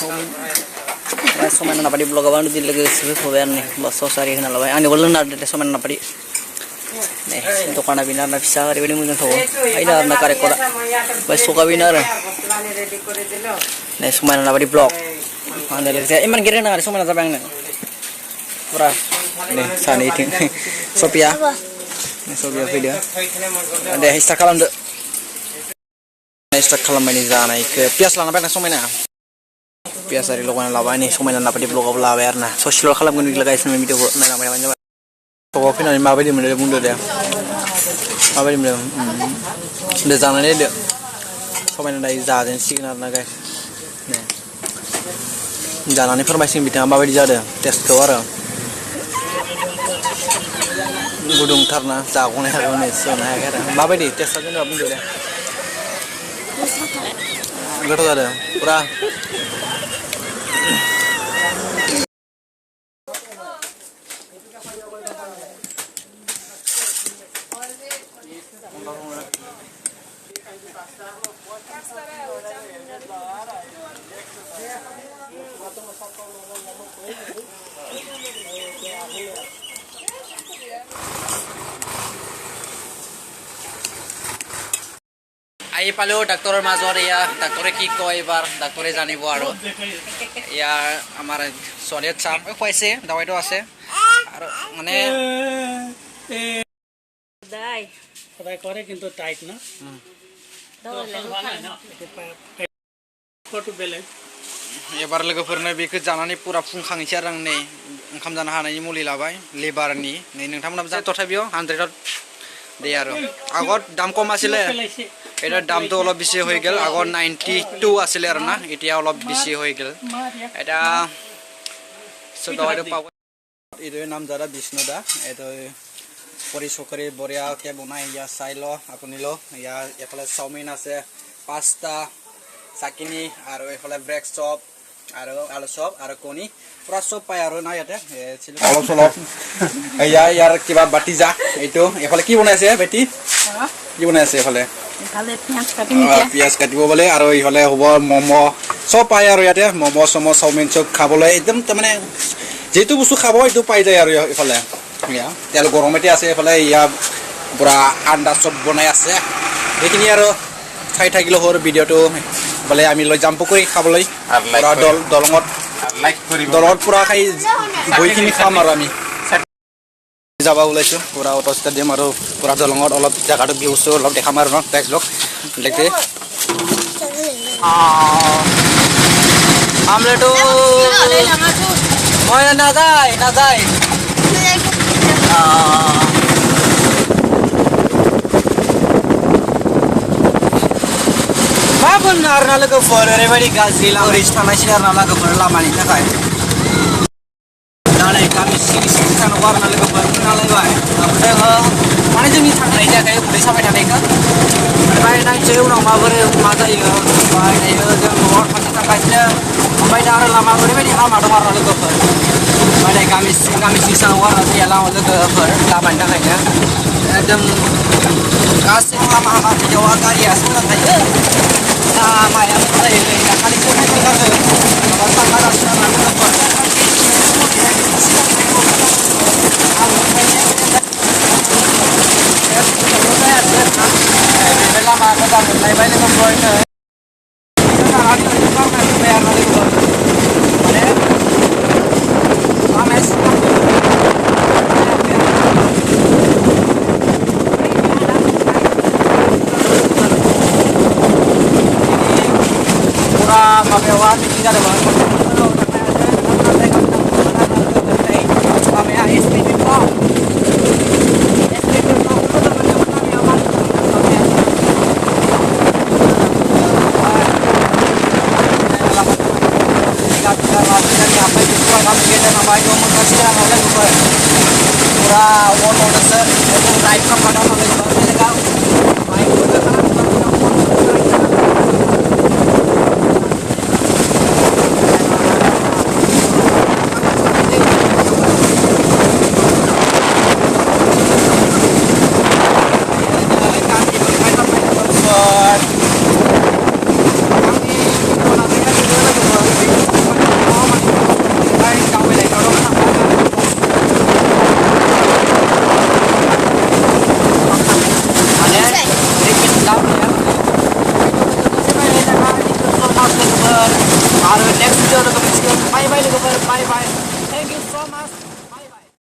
समायना नापादि ब्लग आबानो दिन लोगो सिबो फबाय आंनि बस ससारि होना लाबाय आंनि बोलो ना दे समायना नापादि नै दखाना बिना ना फिसा ओरैबायदि मोजां थावो आइना ना कारेक्टरा बाय सका बिना आरो नै समायना नापादि ब्लग आंनि लोगोसे इमान गेरेना आरो समायना जाबाय आंनो पुरा नै सानैथिं सफिया फैदो दे स्टार्ट खालामदो स्टार्ट खालामबायनि जानायखौ पियास लाना बायना समायना पियास आरि लगायना लाबाय नै समायना नापादि ब्लगाव लाबाय आरो ना ससेल' खालामगोन बिदिला गाइसनि भिडिअखौ नायलांबाय थाबानो जाबाय सकाव फैनानै माबायदि मोनो बुंदो दे माबायदि मोनो दे जानानै नायदो समायना दायो जाजेनसिगोन आरो ना गाइस जानानै फोरमायसिगोन बिथाङा माबायदि जादों टेस्टखौ आरो गुदुंथारना जाग'नाय हागौ नै सोनो हायाखै आरो माबायदि टेस्टआ जेनेबा बुंदो दे गोथाव जादों पुरा আহি পালো ডাক্তৰৰ মাজত এয়া ডাক্তৰে কি কয় এবাৰ ডাক্তৰে জানিব আৰু ইয়াৰ আমাৰ ছোৱালীয়ে চাম খুৱাইছে দাৱাইটো আছে আৰু মানে সদায় কৰে কিন্তু টাইট না एबार लोगोफोरनो बेखौ जानानै पुरा फुंखांसै आरो आं नै ओंखाम जानो हानायनि मुलि लाबाय लिभारनि नै नोंथांमोनाबो जा तथापिও 100 दे आरो আগত দাম কম আছিল এটা দামটো অলপ বেছি হৈ গেল আগত 92 আছিল আৰু না এতিয়া অলপ বেছি হৈ গেল এটা সদাইটো পাব এর নাম যারা বিষ্ণুদা এটো পরিষ্কারে বড়িয়াকে বনাই ইয়া চাইলো আপুনি লো ইয়া এফালে চাউমিন আছে পাস্তা চাকিনি আৰু এফালে ব্ৰেক চপ আৰু আলু চপ আৰু কণী পুৰা চব পায় আৰু না ইয়াতে অলপ চলপ ইয়া ইয়াৰ কিবা বাটি যা এইটো এফালে কি বনাইছে বেটি কি বনাইছে এফালে পিয়াজ কাটিব বলে আৰু ইফালে হ'ব মমো চব পায় আৰু ইয়াতে মমো চমো চাউমিন চব খাবলৈ একদম মানে যেটো বস্তু খাব এইটো পাই যায় আৰু ইফালে ইয়া তেল গৰমতে আছে এফালে ইয়া পুৰা আন্ডা চব বনাই আছে এইখিনি আৰু চাই থাকিলে হৰ ভিডিঅটো বলে আমি লৈ জাম্প কৰি খাবলৈ পুৰা দলঙত লাইক কৰিব দলত পুৰা খাই বইখিনি খাম আৰু আমি যাবা ওলাইছো পুৰা অটো ষ্টেডিয়াম আৰু পুৰা দলঙত অলপ জায়গাটো ভিউটো অলপ দেখাম আৰু টেক্স লক দেখতে আমলেটো মই না যায় Babon arna lagu for everybody gazi la oris tanah sih arna lagu for lama ni tak ay. Nalai kami sini sana warna lagu for nalai bay. Apa mana je ni tanah ini kayak boleh sampai tanah kan? Bayar naik jauh orang mawar mata ya, bayar naik jauh orang mata tak aja. Bayar orang lama everybody ham ada warna lagu for. Bayar kami sini sana warna dia lama lagu for lama ni tak aja. Adam kasih lama dia jawab kali ya semua tak aja. Nama yang saya ini kali ini kita tu orang Barat sana apa? Lama kita mulai banyak membuat. Kita hari ini kita nak bayar lagi tu. Mana? Ames. Mamewan tidak ada banget. আৰু next ভিডিঅ'ত লগ পাম। Bye bye, bye bye, thank you so' much.